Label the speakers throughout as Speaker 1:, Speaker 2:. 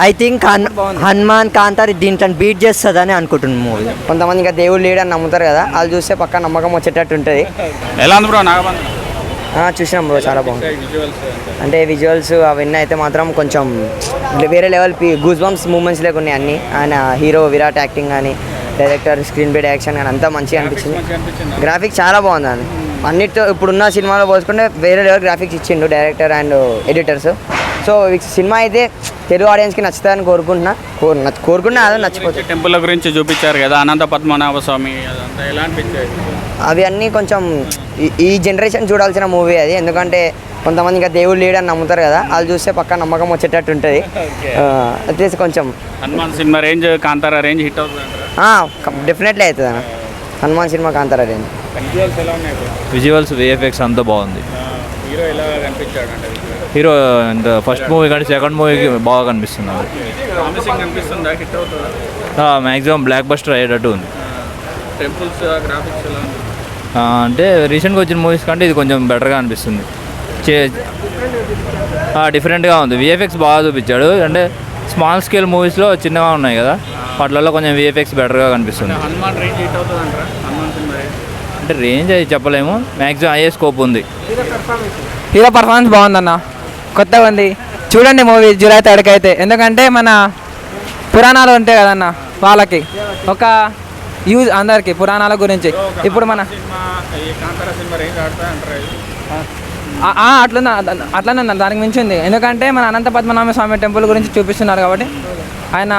Speaker 1: I think Hanuman Kantara దీంట్లో beat చేస్తుందని అనుకుంటున్నాను మూవీ.
Speaker 2: కొంతమంది ఇంకా దేవుడు లేడని నమ్ముతారు కదా, వాళ్ళు చూస్తే పక్క నమ్మకం వచ్చేటట్టు ఉంటుంది.
Speaker 3: ఎలా ఉంది బ్రో నాగబంధం?
Speaker 2: చూసినాం బ్రో, చాలా బాగుంది. అంటే విజువల్స్ అవన్నీ అయితే మాత్రం కొంచెం వేరే లెవెల్ గూస్ బంప్స్ మూమెంట్స్ లేకున్నాయి అన్నీ. ఆయన హీరో విరాట్ యాక్టింగ్ కానీ, డైరెక్టర్ స్క్రీన్ ప్లే యాక్షన్ కానీ అంతా మంచిగా అనిపించింది. గ్రాఫిక్స్ చాలా బాగుంది అని అన్నిటితో ఇప్పుడున్న సినిమాలో పోల్చుకుంటే వేరే లెవెల్ గ్రాఫిక్స్ ఇచ్చిండు డైరెక్టర్ అండ్ ఎడిటర్స్. సో ఈ సినిమా అయితే తెలుగు ఆడియన్స్కి నచ్చుతుందని కోరుకున్నా అదే నచ్చిపోతుంది.
Speaker 3: టెంపుల్ గురించి చూపించారు కదా, అనంత పద్మనాభ స్వామి, అదంతా ఎలా అనిపించాయి?
Speaker 2: అవి అన్నీ కొంచెం ఈ జనరేషన్ చూడాల్సిన మూవీ అది. ఎందుకంటే కొంతమంది ఇంకా దేవుడు లేడని నమ్ముతారు కదా, వాళ్ళు చూస్తే పక్క నమ్మకం వచ్చేటట్టు ఉంటుంది. వచ్చేసి కొంచెం
Speaker 3: Hanuman cinema range Kantara range hit అవుతుంది,
Speaker 2: డెఫినెట్లీ అవుతుంది అన్న. Hanuman cinema Kantara range.
Speaker 4: Visuals VFX అంతా బాగుంది.
Speaker 3: హీరో ఎలా కనిపించాడు అంటే
Speaker 4: హీరో ఫస్ట్ మూవీ కానీ సెకండ్ మూవీకి బాగా కనిపిస్తున్నారు.
Speaker 3: ప్రామిసింగ్ కనిపిస్తుందా, హిట్ అవుతుందా?
Speaker 4: మ్యాక్సిమం బ్లాక్ బస్టర్ అయ్యేటట్టు ఉంది.
Speaker 3: టెంపుల్స్ గ్రాఫిక్స్ ఎలా ఉంది?
Speaker 4: అంటే రీసెంట్గా వచ్చిన మూవీస్ కంటే ఇది కొంచెం బెటర్గా అనిపిస్తుంది. డిఫరెంట్గా ఉంది. విఎఫ్ఎక్స్ బాగా చూపించాడు. అంటే స్మాల్ స్కేల్ మూవీస్లో చిన్నగా ఉన్నాయి కదా, వాటిలలో కొంచెం విఎఫ్ఎక్స్ బెటర్గా కనిపిస్తుంది.
Speaker 3: హనుమాన్ రేంజ్ హిట్ అవుతుంది అంటారా? హనుమాన్ సినిమా
Speaker 4: అంటే రేంజ్ అది చెప్పలేము, మ్యాక్సిమం అయ్యే స్కోప్ ఉంది.
Speaker 5: హీరో పర్ఫార్మెన్స్ బాగుందన్న, కొత్తగా ఉంది. చూడండి మూవీ జూలై 3 అయితే. ఎందుకంటే మన పురాణాలు ఉంటాయి కదన్న, వాళ్ళకి ఒక యూజ్ అందరికి పురాణాల గురించి. ఇప్పుడు మన అట్లనే ఉంది, దానికి మించి ఉంది. ఎందుకంటే మన అనంత పద్మనాభ స్వామి టెంపుల్ గురించి చూపిస్తున్నారు కాబట్టి ఆయన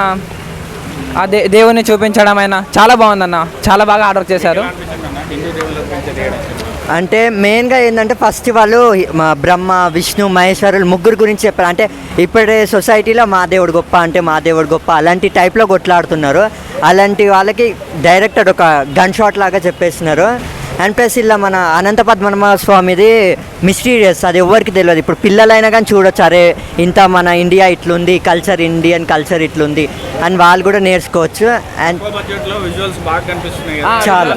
Speaker 5: ఆ దేవుని చూపించడం ఆయన చాలా బాగుందన్న, చాలా బాగా ఆర్డర్ చేశారు.
Speaker 1: అంటే మెయిన్గా ఏంటంటే ఫస్ట్ వాళ్ళు బ్రహ్మ విష్ణు మహేశ్వరులు ముగ్గురు గురించి చెప్పారు. అంటే ఇప్పటి సొసైటీలో మా దేవుడు గొప్ప అంటే మా దేవుడు గొప్ప అలాంటి టైప్లో కొట్లాడుతున్నారు. అలాంటి వాళ్ళకి డైరెక్టర్ ఒక గన్ షాట్ లాగా చెప్పేస్తున్నారు. అండ్ ప్లస్ ఇలా మన అనంత పద్మనాభ స్వామిది మిస్టీరియస్, అది ఎవరికి తెలియదు. ఇప్పుడు పిల్లలైనా కానీ చూడొచ్చు, అరే ఇంత మన ఇండియా ఇట్లుంది, కల్చర్ ఇండియన్ కల్చర్ ఇట్లుంది అని వాళ్ళు కూడా నేర్చుకోవచ్చు. అండ్ చాలా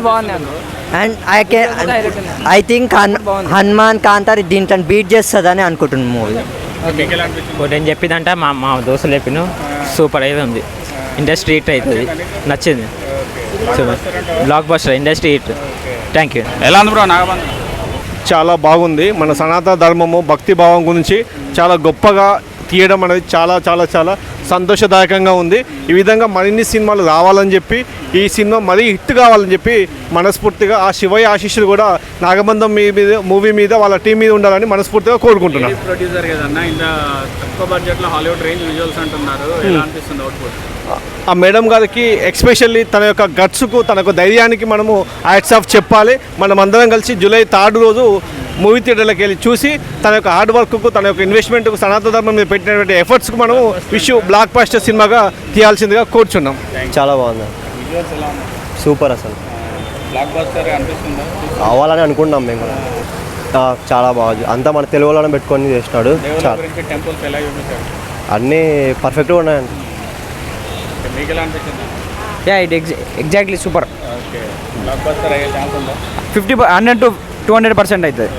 Speaker 1: and I think Hanuman Kantara దీంట్లో బీట్ చేస్తుందని అనుకుంటున్నాను మూవీ.
Speaker 6: నేను చెప్పిందంటే మా దోస్తులు చెప్పిన సూపర్ అయితే ఉంది. ఇండస్ట్రీ హిట్ అవుతుంది, నచ్చింది. Block buster industry hit. Thank you.
Speaker 3: ఎలా ఉంది బ్రో నాగబంధం?
Speaker 7: చాలా బాగుంది. మన సనాతన ధర్మము భక్తి భావం గురించి చాలా గొప్పగా తీయడం అనేది చాలా చాలా చాలా సంతోషదాయకంగా ఉంది. ఈ విధంగా మరిన్ని సినిమాలు రావాలని చెప్పి, ఈ సినిమా మరీ హిట్ కావాలని చెప్పి మనస్ఫూర్తిగా ఆ శివయ్య ఆశీస్సులు కూడా నాగబంధం మీద మూవీ మీద వాళ్ళ టీం మీద ఉండాలని మనస్ఫూర్తిగా కోరుకుంటున్నాను.
Speaker 3: ప్రొడ్యూసర్ కదన్నా, ఇంత తక్కువ బడ్జెట్లో హాలీవుడ్ రేంజ్ విజువల్స్ అంటున్నారు, ఎలా అనిపిస్తుంది అవుట్పుట్?
Speaker 7: ఆ మేడం గారికి ఎక్స్పెషల్లీ తన యొక్క గట్స్కు, తన యొక్క ధైర్యానికి మనము హ్యాట్స్ ఆఫ్ చెప్పాలి. మనం అందరం కలిసి జూలై 3 రోజు మూవీ థియేటర్లకు వెళ్ళి చూసి తన యొక్క హార్డ్ వర్క్కు, తన యొక్క ఇన్వెస్ట్మెంట్కు, సనాతన ధర్మం మీద పెట్టినటువంటి ఎఫర్ట్స్కు మనము బ్లాక్ బస్టర్ సినిమాగా తీయాల్సిందిగా కోరుచున్నాం.
Speaker 8: చాలా బాగుంది, సూపర్. అసలు
Speaker 3: బ్లాక్ బస్టర్ అనిపిస్తుందా?
Speaker 8: అవ్వాలని అనుకుంటున్నాం మేము కూడా. చాలా బాగుంది. అంతా మన తెలుగు వాళ్ళని పెట్టుకొని చేసినాడు. చాలా
Speaker 3: టెంపుల్స్ ఎలా చూపించారు?
Speaker 8: అన్నీ పర్ఫెక్ట్గా ఉన్నాయండి.
Speaker 3: మీకు ఎలా అనిపించింది?
Speaker 5: Exactly super.
Speaker 3: Okay, block buster అయ్యే ఛాన్స్ ఉందా?
Speaker 5: 100 to 200% అవుతుంది.